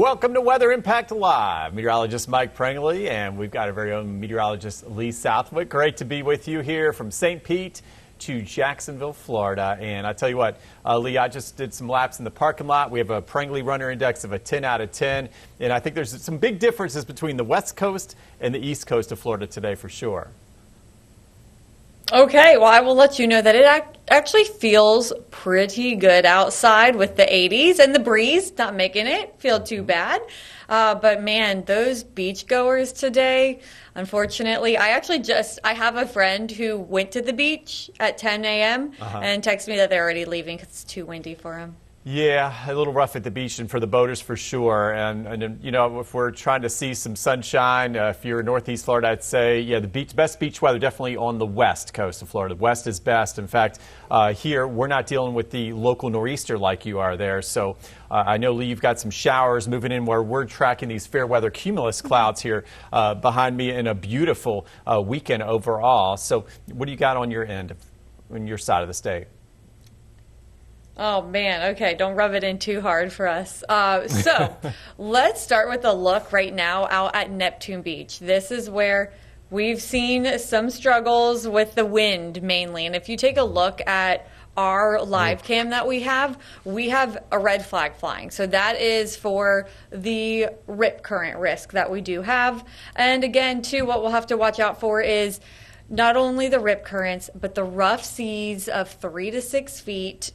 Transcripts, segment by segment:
Welcome to Weather Impact Live. Meteorologist Mike Prangley, and we've got our very own meteorologist Lee Southwick. Great to be with you here from St. Pete to Jacksonville, Florida. And I tell you what, Lee, I just did some laps in the parking lot. We have a Prangley Runner Index of a 10 out of 10. And I think there's some big differences between the West Coast and the East Coast of Florida today for sure. Okay, well, I will let you know that it actually feels pretty good outside with the 80s and the breeze, not making it feel too bad. But man, those beachgoers today, unfortunately, I have a friend who went to the beach at 10 a.m. And texted me that they're already leaving because it's too windy for him. Yeah, a little rough at the beach and for the boaters for sure. And you know, if we're trying to see some sunshine, if you're in Northeast Florida, I'd say, yeah, the best beach weather definitely on the west coast of Florida. The west is best. In fact, here we're not dealing with the local nor'easter like you are there. So I know, Lee, you've got some showers moving in where we're tracking these fair weather cumulus clouds here behind me in a beautiful weekend overall. So what do you got on your end, on your side of the state? Oh, man. Okay, don't rub it in too hard for us. So let's start with a look right now out at Neptune Beach. This is where we've seen some struggles with the wind mainly. And if you take a look at our live cam that we have a red flag flying. So that is for the rip current risk that we do have. And again, too, what we'll have to watch out for is not only the rip currents, but the rough seas of 3 to 6 feet.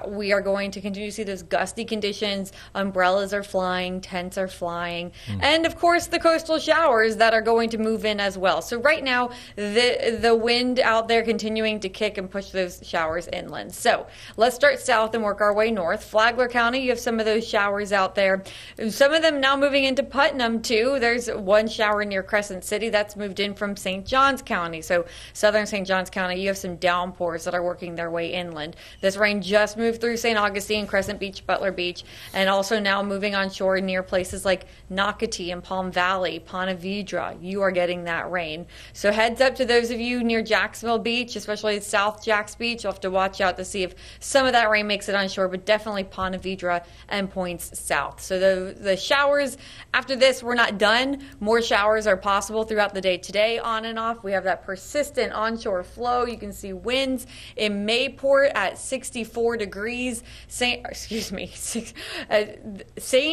We are going to continue to see those gusty conditions. Umbrellas are flying, tents are flying, and of course the coastal showers that are going to move in as well. So right now, the wind out there continuing to kick and push those showers inland. So let's start south and work our way north. Flagler County, you have some of those showers out there. Some of them now moving into Putnam too. There's one shower near Crescent City that's moved in from St. Johns County. So southern St. Johns County, you have some downpours that are working their way inland. This rain just moved through St. Augustine, Crescent Beach, Butler Beach, and also now moving on shore near places like Nocatee and Palm Valley, Ponte Vedra. You are getting that rain. So heads up to those of you near Jacksonville Beach, especially South Jacks Beach. You'll have to watch out to see if some of that rain makes it on shore, but definitely Ponte Vedra and points south. So the showers after this, we're not done. More showers are possible throughout the day today, on and off. We have that persistent onshore flow. You can see winds in Mayport at 64 degrees. St.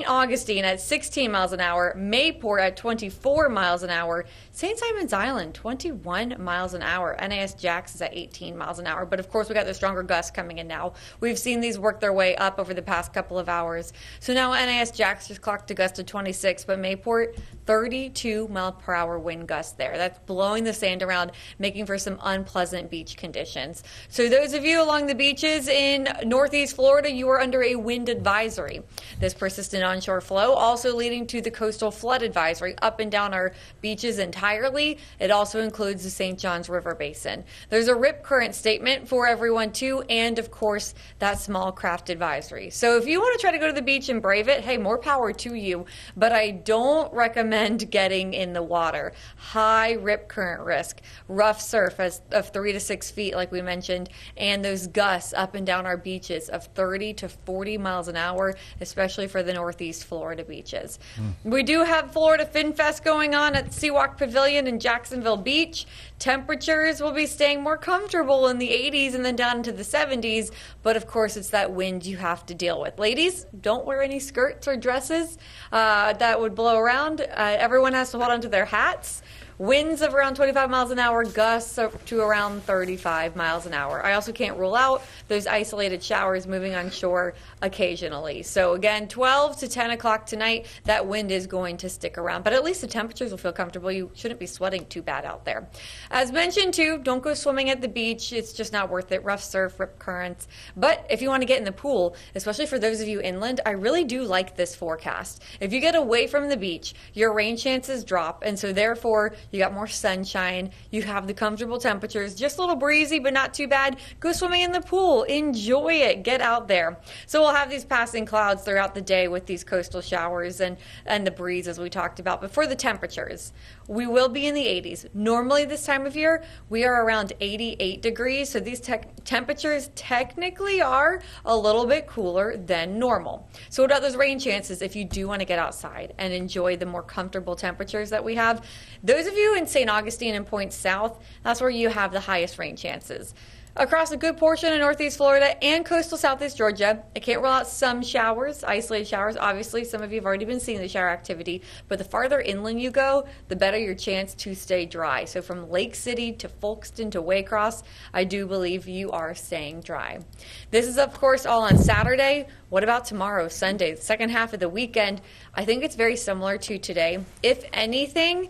Augustine at 16 miles an hour. Mayport at 24 miles an hour. St. Simon's Island, 21 miles an hour. NAS Jax is at 18 miles an hour. But of course, we got the stronger gusts coming in now. We've seen these work their way up over the past couple of hours. So now NAS Jax just clocked a gust of 26, but Mayport, 32 mile per hour wind gusts there. That's blowing the sand around, making for some unpleasant beach conditions. So those of you along the beaches in Northeast Florida, you are under a wind advisory. This persistent onshore flow also leading to the coastal flood advisory up and down our beaches entirely. It also includes the St. Johns River Basin. There's a rip current statement for everyone too, and of course that small craft advisory. So if you want to try to go to the beach and brave it, hey, more power to you, but I don't recommend getting in the water. High rip current risk, rough surf of 3 to 6 feet like we mentioned, and those gusts up and down our beaches of 30 to 40 miles an hour, especially for the Northeast Florida beaches. We do have Florida Fin Fest going on at Seawalk Pavilion in Jacksonville Beach. Temperatures will be staying more comfortable in the 80s and then down into the 70s, but of course it's that wind you have to deal with. Ladies, don't wear any skirts or dresses that would blow around. Everyone has to hold on to their hats. Winds of around 25 miles an hour, gusts up to around 35 miles an hour. I also can't rule out those isolated showers moving on shore occasionally. So again, 12 to 10 o'clock tonight, that wind is going to stick around. But at least the temperatures will feel comfortable. You shouldn't be sweating too bad out there. As mentioned too, don't go swimming at the beach. It's just not worth it. Rough surf, rip currents. But if you want to get in the pool, especially for those of you inland, I really do like this forecast. If you get away from the beach, your rain chances drop. And so therefore, You got more sunshine. You have the comfortable temperatures, just a little breezy, but not too bad. Go swimming in the pool. Enjoy it. Get out there. So we'll have these passing clouds throughout the day with these coastal showers and the breeze, as we talked about. But for the temperatures, we will be in the 80s. Normally this time of year, we are around 88 degrees. So these temperatures technically are a little bit cooler than normal. So what about those rain chances if you do want to get outside and enjoy the more comfortable temperatures that we have? Those of you in St. Augustine and Point South, that's where you have the highest rain chances. Across a good portion of Northeast Florida and coastal Southeast Georgia, I can't rule out some showers, isolated showers. Obviously, some of you have already been seeing the shower activity, but the farther inland you go, the better your chance to stay dry. So from Lake City to Folkston to Waycross, I do believe you are staying dry. This is, of course, all on Saturday. What about tomorrow, Sunday, the second half of the weekend? I think it's very similar to today. If anything,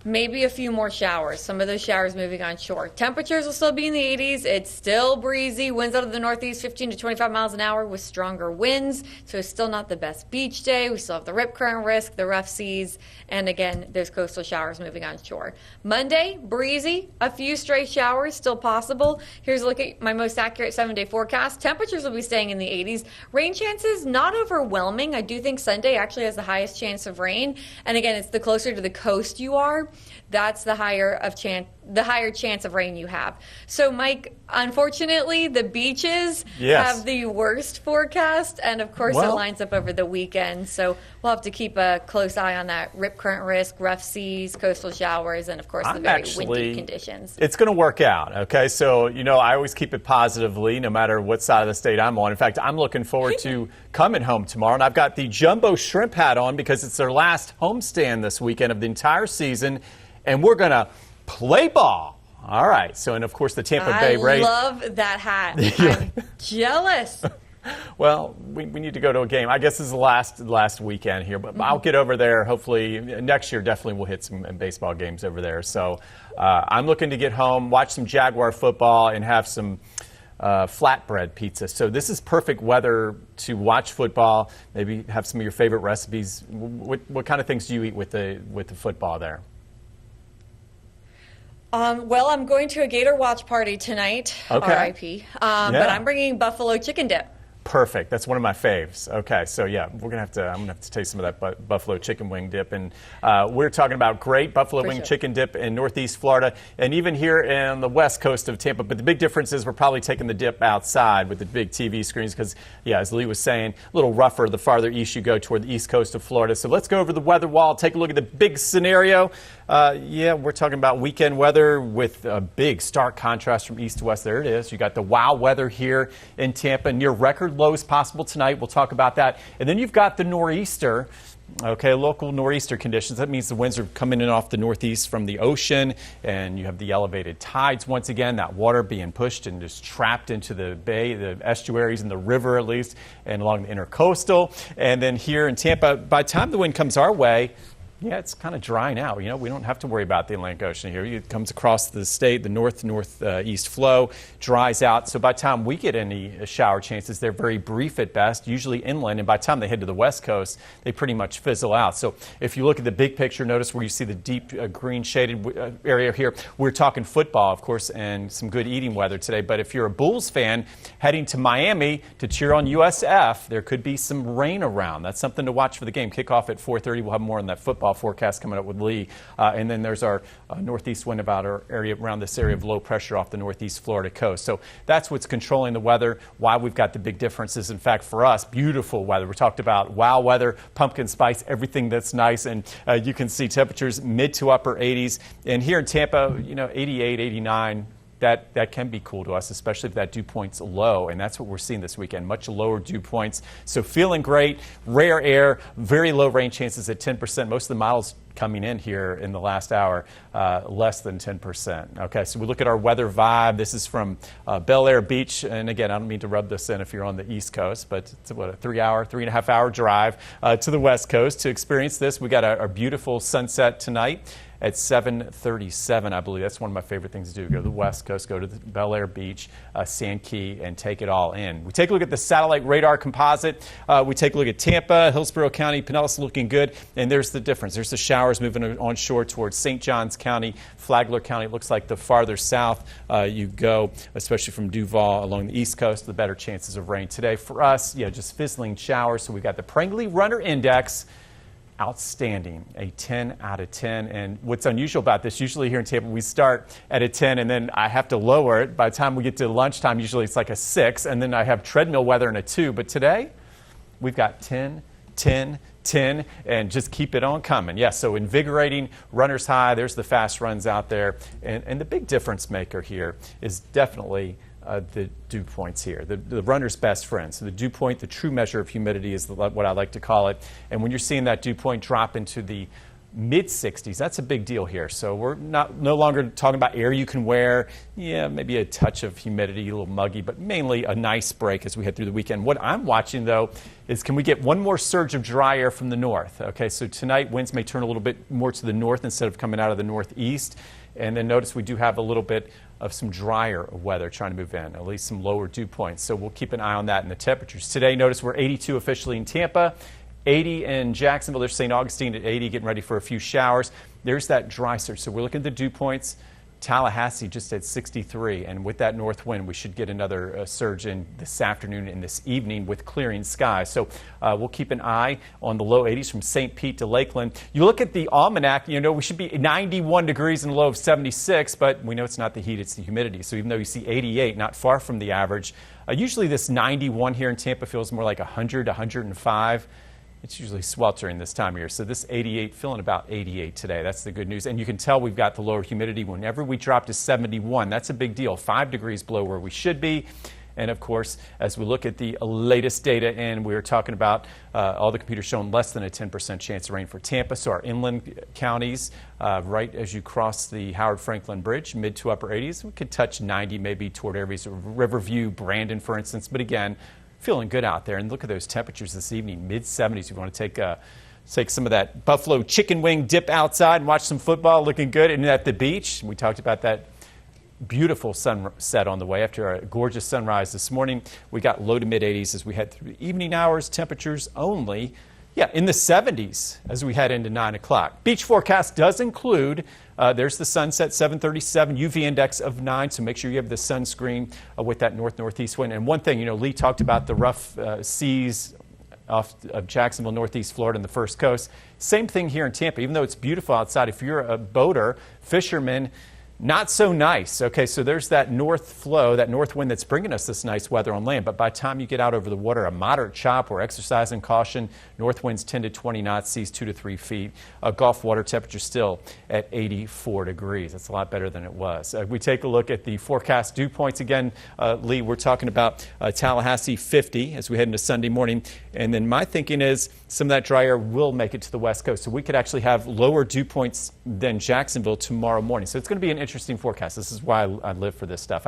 maybe a few more showers. Some of those showers moving on shore. Temperatures will still be in the 80s. It's still breezy. Winds out of the northeast 15 to 25 miles an hour with stronger winds. So it's still not the best beach day. We still have the rip current risk, the rough seas, and again, there's coastal showers moving on shore. Monday, breezy. A few stray showers still possible. Here's a look at my most accurate 7-day forecast. Temperatures will be staying in the 80s. Rain chances not overwhelming. I do think Sunday actually has the highest chance of rain. And again, it's the closer to the coast you are, that's the higher chance of rain you have. So, Mike, unfortunately, the beaches have the worst forecast, and of course, it lines up over the weekend. So we'll have to keep a close eye on that rip current risk, rough seas, coastal showers, and of course, the very windy conditions. It's going to work out. Okay, so I always keep it positively, no matter what side of the state I'm on. In fact, I'm looking forward to coming home tomorrow, and I've got the jumbo shrimp hat on because it's their last homestand this weekend of the entire season. And we're going to play ball. All right. So, and of course, the Tampa Bay Rays. I love that hat. I'm jealous. Well, we need to go to a game. I guess this is the last weekend here, but I'll get over there. Hopefully next year, definitely we'll hit some baseball games over there. So I'm looking to get home, watch some Jaguar football, and have some flatbread pizza. So this is perfect weather to watch football. Maybe have some of your favorite recipes. What kind of things do you eat with the football there? Well, I'm going to a Gator watch party tonight, RIP, but I'm bringing buffalo chicken dip. Perfect. That's one of my faves. Okay, so yeah, I'm gonna have to taste some of that buffalo chicken wing dip, and we're talking about great buffalo wing chicken dip in Northeast Florida, and even here in the west coast of Tampa. But the big difference is we're probably taking the dip outside with the big TV screens because, yeah, as Lee was saying, a little rougher the farther east you go toward the east coast of Florida. So let's go over the weather wall, take a look at the big scenario. We're talking about weekend weather with a big stark contrast from east to west. There it is. You got the wow weather here in Tampa, near record lows possible tonight. We'll talk about that. And then you've got the nor'easter. Okay, local nor'easter conditions. That means the winds are coming in off the northeast from the ocean, and you have the elevated tides once again, that water being pushed and just trapped into the bay, the estuaries and the river at least, and along the intercoastal. And then here in Tampa, by the time the wind comes our way, yeah, it's kind of drying out. We don't have to worry about the Atlantic Ocean here. It comes across the state, the northeast flow, dries out. So by the time we get any shower chances, they're very brief at best, usually inland. And by the time they head to the west coast, they pretty much fizzle out. So if you look at the big picture, notice where you see the deep green shaded area here. We're talking football, of course, and some good eating weather today. But if you're a Bulls fan heading to Miami to cheer on USF, there could be some rain around. That's something to watch for the game. Kickoff at 4:30. We'll have more on that football forecast coming up with Lee. And then there's our northeast wind about our area around this area of low pressure off the northeast Florida coast. So that's what's controlling the weather, why we've got the big differences. In fact, for us, beautiful weather. We talked about wow weather, pumpkin spice, everything that's nice. And you can see temperatures mid to upper 80s. And here in Tampa, 88, 89. That can be cool to us, especially if that dew point's low, and that's what we're seeing this weekend, much lower dew points. So feeling great, rare air, very low rain chances at 10%. Most of the models coming in here in the last hour, less than 10%. Okay, so we look at our weather vibe. This is from Bel Air Beach, and again, I don't mean to rub this in if you're on the East Coast, but it's a 3.5 hour drive to the West Coast to experience this. We got our beautiful sunset tonight at 7:37, I believe. That's one of my favorite things to do. Go to the West Coast, go to the Bel Air Beach, Sand Key, and take it all in. We take a look at the satellite radar composite. We take a look at Tampa, Hillsborough County, Pinellas looking good, and there's the difference. There's the showers moving onshore towards St. Johns County, Flagler County. It looks like the farther south you go, especially from Duval along the East Coast, the better chances of rain. Today for us, just fizzling showers. So we've got the Prangley Runner Index. Outstanding, a 10 out of 10. And what's unusual about this, usually here in Tampa, we start at a 10 and then I have to lower it. By the time we get to lunchtime, usually it's like a 6, and then I have treadmill weather and a 2. But today, we've got 10, 10, 10, and just keep it on coming. Yeah, so invigorating, runners high. There's the fast runs out there. And the big difference maker here is definitely the dew points here, the runner's best friend. So the dew point, the true measure of humidity is what I like to call it. And when you're seeing that dew point drop into the mid-60s, that's a big deal here. So we're no longer talking about air you can wear. Yeah, maybe a touch of humidity, a little muggy, but mainly a nice break as we head through the weekend. What I'm watching, though, is can we get one more surge of dry air from the north? Okay, so tonight winds may turn a little bit more to the north instead of coming out of the northeast. And then notice we do have a little bit of some drier weather trying to move in, at least some lower dew points. So we'll keep an eye on that in the temperatures. Today, notice we're 82 officially in Tampa, 80 in Jacksonville. There's St. Augustine at 80, getting ready for a few showers. There's that dry surge. So we're looking at the dew points. Tallahassee just at 63, and with that north wind, we should get another surge in this afternoon and this evening with clearing skies. So we'll keep an eye on the low 80s from St. Pete to Lakeland. You look at the almanac, we should be 91 degrees and a low of 76, but we know it's not the heat, it's the humidity. So even though you see 88, not far from the average, usually this 91 here in Tampa feels more like 100, 105. It's usually sweltering this time of year. So this 88, feeling about 88 today. That's the good news. And you can tell we've got the lower humidity. Whenever we drop to 71, that's a big deal. 5 degrees below where we should be. And of course, as we look at the latest data, and we were talking about all the computers showing less than a 10% chance of rain for Tampa. So our inland counties, right as you cross the Howard Franklin Bridge, mid to upper 80s, we could touch 90 maybe toward areas of Riverview, Brandon, for instance. But again, feeling good out there. And look at those temperatures this evening, mid-70s. You want to take some of that buffalo chicken wing dip outside and watch some football, looking good. And at the beach, we talked about that beautiful sunset on the way after a gorgeous sunrise this morning. We got low to mid-80s as we head through the evening hours. Temperatures only, in the 70s as we head into 9 o'clock. Beach forecast does include, there's the sunset, 7:37, UV index of 9, so make sure you have the sunscreen with that north-northeast wind. And one thing, Lee talked about the rough seas off of Jacksonville, northeast Florida, and the First Coast. Same thing here in Tampa. Even though it's beautiful outside, if you're a boater, fisherman, not so nice. Okay, so there's that north flow, that north wind that's bringing us this nice weather on land. But by the time you get out over the water, a moderate chop, we're exercising caution. North winds 10 to 20 knots, seas 2 to 3 feet. Gulf water temperature still at 84 degrees. That's a lot better than it was. We take a look at the forecast dew points again. Lee, we're talking about Tallahassee 50 as we head into Sunday morning. And then my thinking is some of that dry air will make it to the West Coast. So we could actually have lower dew points than Jacksonville tomorrow morning. So it's going to be an interesting forecast. This is why I live for this stuff.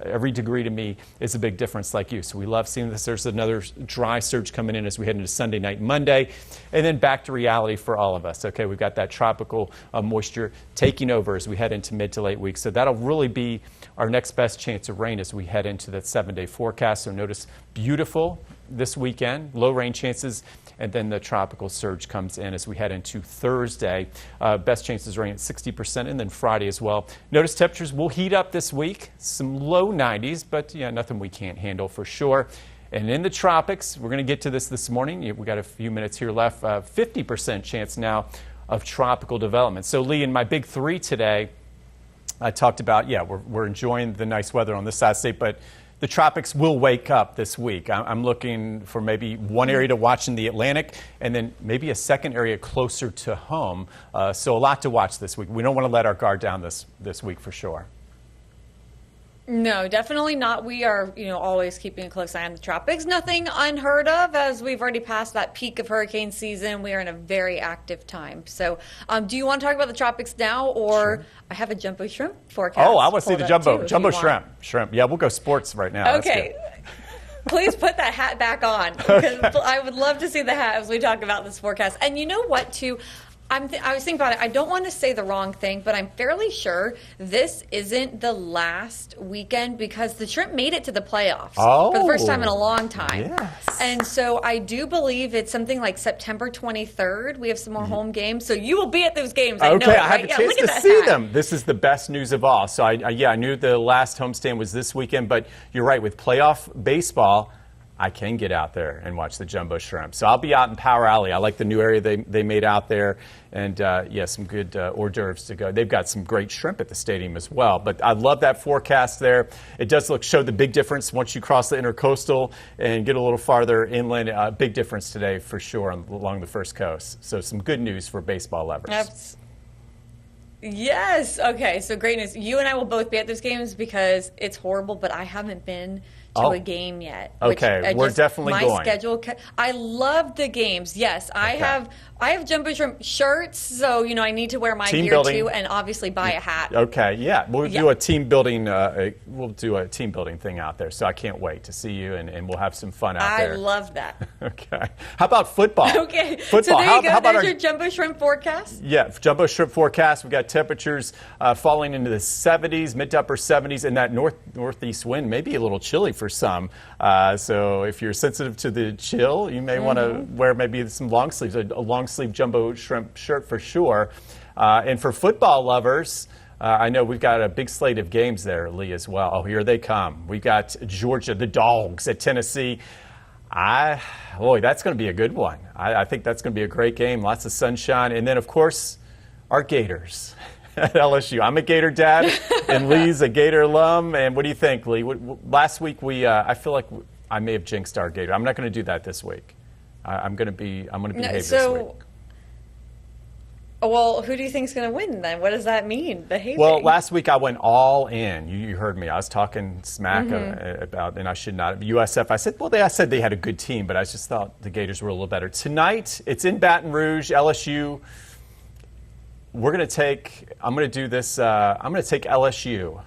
Every degree to me is a big difference like you. So we love seeing this. There's another dry surge coming in as we head into Sunday night, Monday, and then back to reality for all of us. Okay, we've got that tropical moisture taking over as we head into mid to late weeks. So that'll really be our next best chance of rain as we head into that 7-day forecast. So notice beautiful this weekend, low rain chances, and then the tropical surge comes in as we head into Thursday. Best chances of rain at 60%, and then Friday as well. Notice temperatures will heat up this week, some low 90s, but nothing we can't handle for sure. And in the tropics, we're going to get to this morning. We've got a few minutes here left. 50% chance now of tropical development. So Lee, in my big 3 today, I talked about, we're enjoying the nice weather on this side of the state, but the tropics will wake up this week. I'm looking for maybe one area to watch in the Atlantic and then maybe a second area closer to home. So a lot to watch this week. We don't want to let our guard down this week for sure. No, definitely not. We are, always keeping a close eye on the tropics. Nothing unheard of, as we've already passed that peak of hurricane season. We are in a very active time. So, do you want to talk about the tropics now, or sure. I have a jumbo shrimp forecast? Oh, I want to see the jumbo shrimp. Yeah, we'll go sports right now. Okay. Please put that hat back on, because I would love to see the hat as we talk about this forecast. And you know what, too? I was thinking about it. I don't want to say the wrong thing, but I'm fairly sure this isn't the last weekend because the Shrimp made it to the playoffs for the first time in a long time. Yes. And so I do believe it's something like September 23rd. We have some more home games, so you will be at those games. I know, Okay, right? I have a chance to see them. This is the best news of all. So I knew the last homestand was this weekend, but you're right. With playoff baseball, I can get out there and watch the Jumbo Shrimp. So I'll be out in Power Alley. I like the new area they made out there. And, some good hors d'oeuvres to go. They've got some great shrimp at the stadium as well. But I love that forecast there. It does show the big difference once you cross the intercoastal and get a little farther inland. Big difference today for sure along the First Coast. So some good news for baseball lovers. Yes. Okay. So great news. You and I will both be at those games because it's horrible, but I haven't been to a game yet. Okay. We're definitely going. My schedule. I love the games. Yes. I have Jumbo Shrimp shirts, so I need to wear my gear too, and obviously buy a hat. Okay. Yeah. We'll do a team building. We'll do a team building thing out there. So I can't wait to see you, and we'll have some fun out there. I love that. Okay. How about football? Okay. Football. So there you go. There's your your Jumbo Shrimp forecast. Yeah, Jumbo Shrimp forecast. We've got temperatures falling into the 70s, mid to upper 70s, and that northeast wind may be a little chilly for some. So if you're sensitive to the chill, you may want to wear maybe some long sleeves, a long sleeve Jumbo Shrimp shirt for sure. And for football lovers, I know we've got a big slate of games there, Lee, as well. Oh, here they come. We've got Georgia, the Dogs at Tennessee. Boy, that's going to be a good one. I think that's going to be a great game. Lots of sunshine. And then, of course, our Gators at LSU. I'm a Gator dad, and Lee's a Gator alum. And what do you think, Lee? Last week, I feel like I may have jinxed our Gator. I'm not going to do that this week. I'm going to behave this week. Well, who do you think is going to win then? What does that mean, behaving? Well, last week I went all in. You heard me. I was talking smack about, and I should not. USF, I said they had a good team, but I just thought the Gators were a little better. Tonight, it's in Baton Rouge, LSU. I'm going to take LSU.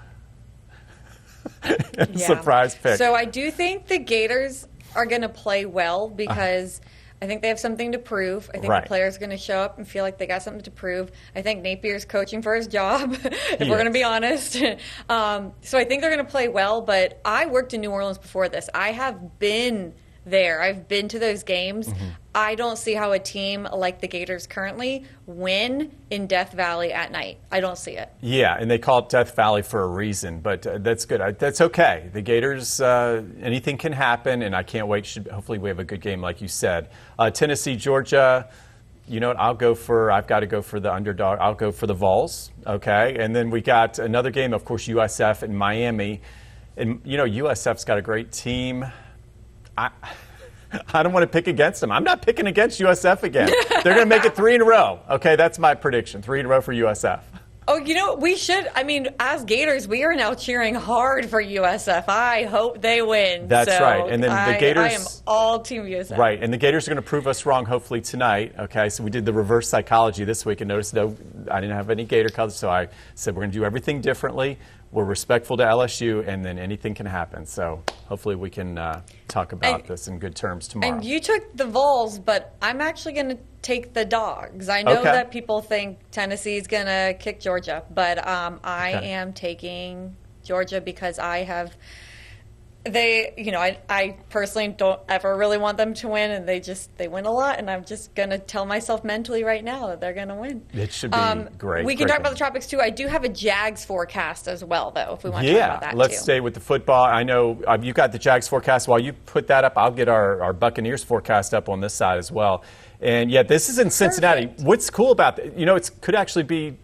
Surprise pick. So I do think the Gators are going to play well because I think they have something to prove. I think the players are going to show up and feel like they got something to prove. I think Napier's coaching for his job, if we're going to be honest. So I think they're going to play well, but I worked in New Orleans before this. I have been there. I've been to those games. I don't see how a team like the Gators currently win in Death Valley at night. I don't see it. Yeah, and they call it Death Valley for a reason, but that's good. That's okay. The Gators, anything can happen, and I can't wait. Hopefully we have a good game, like you said. Tennessee, Georgia, you know what? I've got to go for the underdog. I'll go for the Vols, okay? And then we got another game, of course, USF and Miami. And, USF's got a great team. I don't want to pick against them. I'm not picking against USF again. They're going to make it 3 in a row. Okay, that's my prediction. 3 in a row for USF. Oh, we should. I mean, as Gators, we are now cheering hard for USF. I hope they win. That's right. And then the Gators. I am all Team USF. Right. And the Gators are going to prove us wrong, hopefully, tonight. Okay, so we did the reverse psychology this week and noticed, I didn't have any Gator colors, so I said we're going to do everything differently. We're respectful to LSU, and then anything can happen. So hopefully we can talk about this in good terms tomorrow. And you took the Vols, but I'm actually going to take the Dogs. I know that people think Tennessee is going to kick Georgia, but I am taking Georgia because I personally don't ever really want them to win, and they win a lot, and I'm just going to tell myself mentally right now that they're going to win. It should be great. We can talk about the Tropics, too. I do have a Jags forecast as well, though, if we want to talk about that, let's stay with the football. I know you got the Jags forecast. While you put that up, I'll get our Buccaneers forecast up on this side as well. And, this is in Cincinnati. Perfect. What's cool about that, it could actually be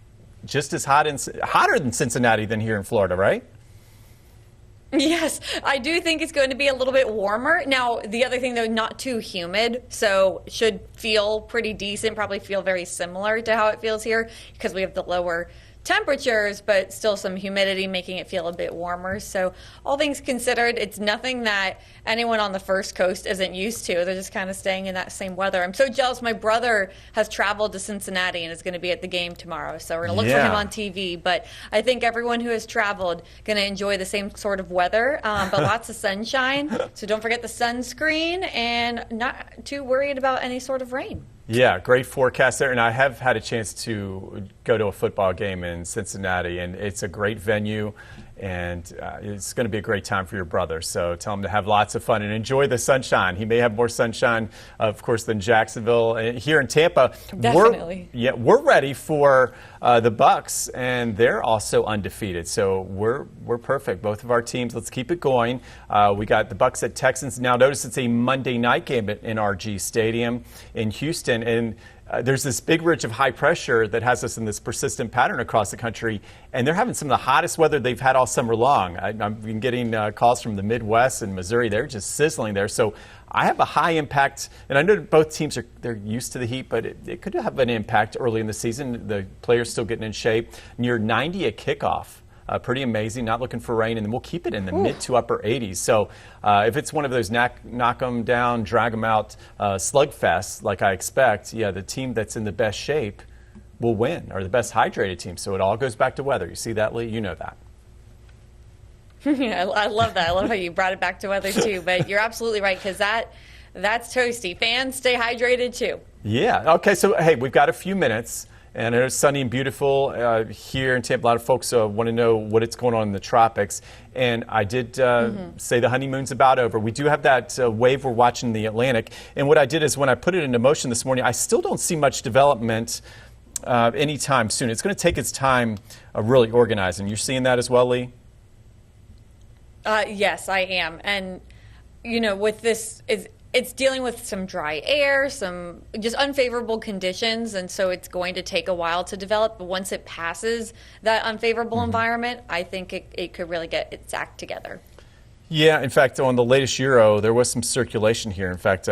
just as hotter than Cincinnati than here in Florida, right? Yes, I do think it's going to be a little bit warmer. Now, the other thing, though, not too humid, so should feel pretty decent, probably feel very similar to how it feels here because we have the lower temperatures, but still some humidity making it feel a bit warmer. So all things considered, it's nothing that anyone on the First Coast isn't used to. They're just kind of staying in that same weather. I'm so jealous. My brother has traveled to Cincinnati and is going to be at the game tomorrow. So we're going to look for him on TV. But I think everyone who has traveled going to enjoy the same sort of weather, but lots of sunshine. So don't forget the sunscreen and not too worried about any sort of rain. Yeah, great forecast there. And I have had a chance to go to a football game in Cincinnati, and it's a great venue, and it's going to be a great time for your brother. So tell him to have lots of fun and enjoy the sunshine. He may have more sunshine, of course, than Jacksonville. And here in Tampa, Definitely. we're ready for the Bucks, and they're also undefeated. So we're perfect. Both of our teams. Let's keep it going. We got the Bucks at Texans. Now notice it's a Monday night game at NRG Stadium in Houston, and there's this big ridge of high pressure that has us in this persistent pattern across the country, and they're having some of the hottest weather they've had all summer long. I've been getting calls from the Midwest and Missouri. They're just sizzling there. So I have a high impact, and I know both teams they're used to the heat, but it could have an impact early in the season. The players still getting in shape. Near 90 at kickoff. Pretty amazing, not looking for rain, and then we'll keep it in the mid to upper 80s. So if it's one of those knock them down, drag them out slugfests like I expect, yeah, the team that's in the best shape will win, or the best hydrated team. So it all goes back to weather. You see that, Lee? You know that. Yeah, I love that. I love how you brought it back to weather, too. But you're absolutely right, because that's toasty. Fans, stay hydrated, too. Yeah. Okay, so, hey, we've got a few minutes. And it's sunny and beautiful here in Tampa. A lot of folks want to know what it's going on in the tropics. And I did say the honeymoon's about over. We do have that wave we're watching in the Atlantic. And what I did is when I put it into motion this morning, I still don't see much development anytime soon. It's going to take its time really organizing. You're seeing that as well, Lee? Yes, I am. And, with this, it's dealing with some dry air, some just unfavorable conditions, and so it's going to take a while to develop. But once it passes that unfavorable environment, I think it could really get its act together. Yeah, in fact, on the latest Euro, there was some circulation here. In fact,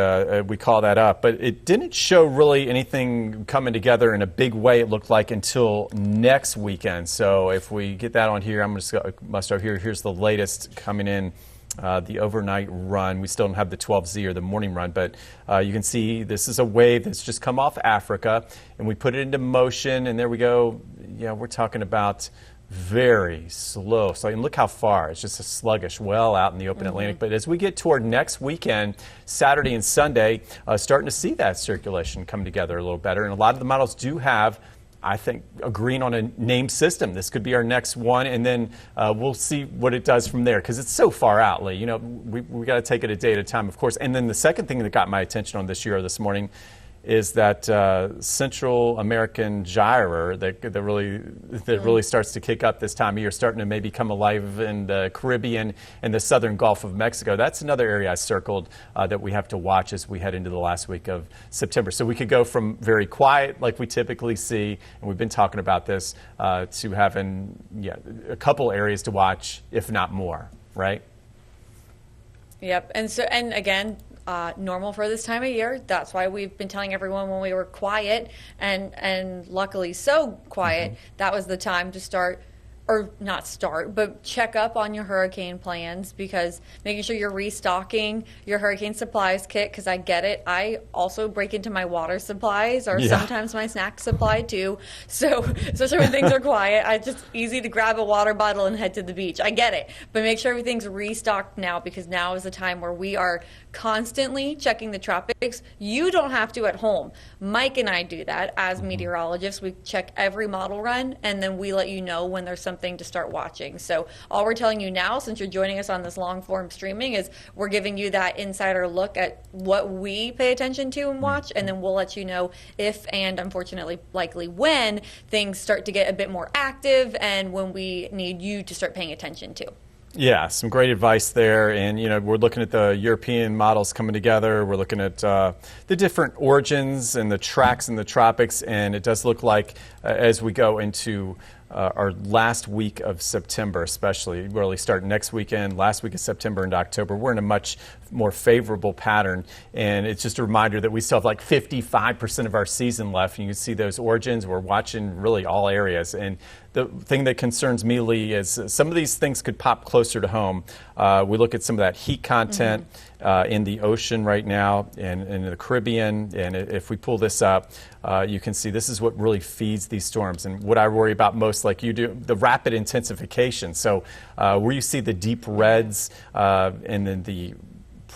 we call that up. But it didn't show really anything coming together in a big way, it looked like, until next weekend. So if we get that on here, I'm just going to must over here. Here's the latest coming in. The overnight run. We still don't have the 12Z or the morning run, but you can see this is a wave that's just come off Africa, and we put it into motion, and there we go. Yeah, we're talking about very slow. So and look how far. It's just a sluggish well out in the open Atlantic. But as we get toward next weekend, Saturday and Sunday, starting to see that circulation come together a little better. And a lot of the models do have, I think, agreeing on a name system. This could be our next one, and then we'll see what it does from there, because it's so far out, Lee. We got to take it a day at a time, of course. And then the second thing that got my attention on this Euro this morning is that Central American gyre that really starts to kick up this time of year, starting to maybe come alive in the Caribbean and the southern Gulf of Mexico. That's another area I circled that we have to watch as we head into the last week of September. So we could go from very quiet, like we typically see, and we've been talking about this, to having a couple areas to watch, if not more, right? Yep. And again, normal for this time of year. That's why we've been telling everyone when we were quiet and luckily so quiet, that was the time to start, or not start, but check up on your hurricane plans, because making sure you're restocking your hurricane supplies kit, because I get it. I also break into my water supplies, or sometimes my snack supply too. So especially when things are quiet, it's just easy to grab a water bottle and head to the beach. I get it. But make sure everything's restocked now, because now is the time where we are constantly checking the tropics. You don't have to at home. Mike and I do that as meteorologists. We check every model run, and then we let you know when there's something to start watching. So all we're telling you now, since you're joining us on this long form streaming, is we're giving you that insider look at what we pay attention to and watch, and then we'll let you know if, and unfortunately likely when, things start to get a bit more active and when we need you to start paying attention to. Yeah, some great advice there. And, we're looking at the European models coming together. We're looking at the different origins and the tracks in the tropics. And it does look like as we go into our last week of September, especially, really start next weekend, last week of September and October, we're in a much more favorable pattern. And it's just a reminder that we still have like 55% of our season left. And you can see those origins. We're watching really all areas. And the thing that concerns me, Lee, is some of these things could pop closer to home. We look at some of that heat content in the ocean right now and in the Caribbean. And if we pull this up, you can see this is what really feeds these storms. And what I worry about most, like you do, the rapid intensification. So where you see the deep reds and then the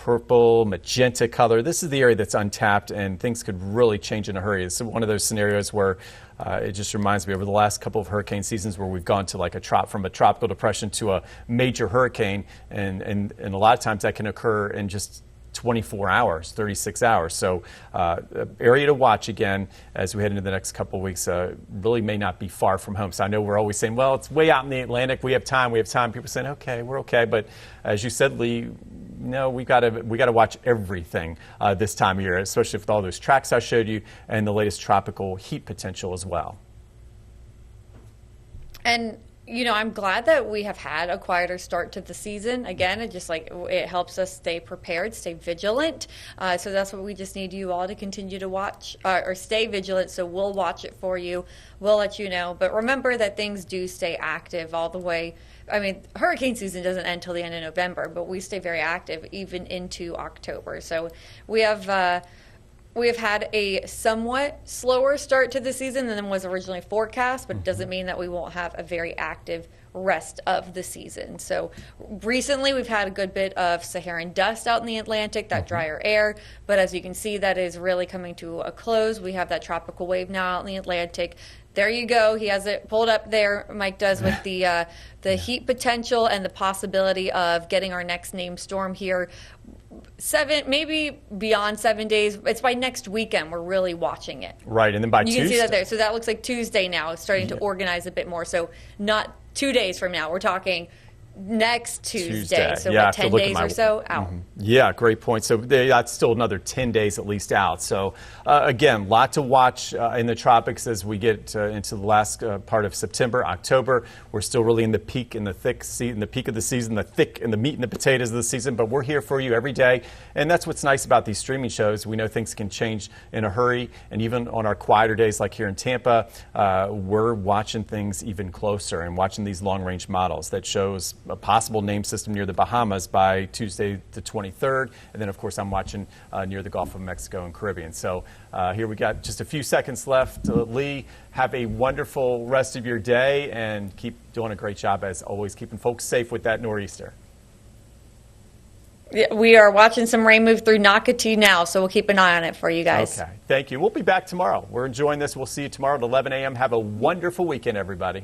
purple, magenta color. This is the area that's untapped, and things could really change in a hurry. It's one of those scenarios where it just reminds me over the last couple of hurricane seasons where we've gone to like from a tropical depression to a major hurricane, and a lot of times that can occur in just 24 hours, 36 hours. So area to watch again as we head into the next couple of weeks. Really may not be far from home. So I know we're always saying, well, it's way out in the Atlantic. We have time. People saying, okay, we're okay. But as you said, Lee, no, we got to watch everything this time of year, especially with all those tracks I showed you and the latest tropical heat potential as well. And I'm glad that we have had a quieter start to the season. Again, it helps us stay prepared, stay vigilant. So that's what we just need you all to continue to watch or stay vigilant. So we'll watch it for you. We'll let you know. But remember that things do stay active all the way. I mean, hurricane season doesn't end until the end of November, but we stay very active even into October. So we have had a somewhat slower start to the season than was originally forecast, but it doesn't mean that we won't have a very active rest of the season. So recently we've had a good bit of Saharan dust out in the Atlantic, that drier air, but as you can see, that is really coming to a close. We have that tropical wave now out in the Atlantic. There you go. He has it pulled up there, Mike does, with the heat potential and the possibility of getting our next named storm here. Maybe beyond 7 days. It's by next weekend we're really watching it. Right, and then by Tuesday. You can see that there. So that looks like Tuesday now. It's starting to organize a bit more. So not 2 days from now. We're talking next Tuesday. So yeah, 10 days or so out. Yeah, great point. So that's still another 10 days at least out. So again, lot to watch in the tropics as we get into the last part of September, October. We're still really in the peak and the thick season, the peak of the season, the thick and the meat and the potatoes of the season. But we're here for you every day, and that's what's nice about these streaming shows. We know things can change in a hurry, and even on our quieter days like here in Tampa, we're watching things even closer and watching these long-range models that shows a possible name system near the Bahamas by Tuesday the 23rd. And then, of course, I'm watching near the Gulf of Mexico and Caribbean. So here we got just a few seconds left. Lee, have a wonderful rest of your day and keep doing a great job, as always, keeping folks safe with that nor'easter. Yeah, we are watching some rain move through Nocatee now, so we'll keep an eye on it for you guys. Okay, thank you. We'll be back tomorrow. We're enjoying this. We'll see you tomorrow at 11 a.m. Have a wonderful weekend, everybody.